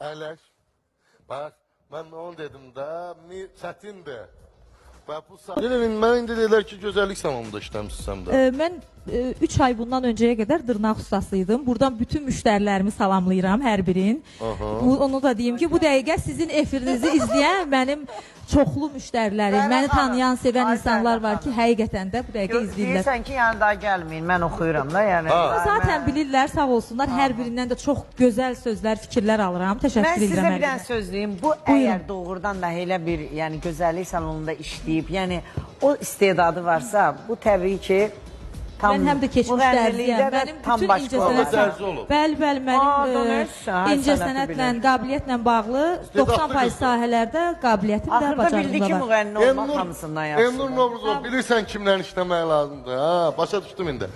Əyləş. Bax, mən onu dedim də, çətindir. Bax, bu Elvin, mən indi deyirlər ki, gözəllik salonunda işləmişsəm də. Mən 3 ay bundan öncəyə qədər dırnaq ustasıydım. Buradan bütün müştərilərimi salamlayıram, hər birin. Onu da deyim ki, bu dəqiqə sizin efirinizi izləyən mənim çoxlu müştərilərim, məni tanıyan, sevən insanlar var ki, həqiqətən də bu dəqiqə izləyirlər. Deyirsən ki, yəni daha gəlməyin, mən oxuyuram da, yəni. Zaten bilirlər, sağ olsunlar, hər birindən də çox gözəl sözlər, fikirlər alıram. Təşəkkür Mən edirəm. sizə bir dənə söz deyim, bu əgər doğrudan da elə bir yəni gözəllik salonunda işləyib, yəni o istedadı varsa, bu təbii ki, Mən həm də keçmiş dərziyəm. Mənim bütün incəsənətlə, bəli, mənim incəsənətlə, qabiliyyətlə bağlı 90% sahələrdə qabiliyyətim də, axırda bildi bacarığım ki, da var. müğənni olmaq hamısından yaxşıdır. Elnur Novruzov, bilirsən kimlə işləmək lazımdır, ha? Başa düşdüm indi.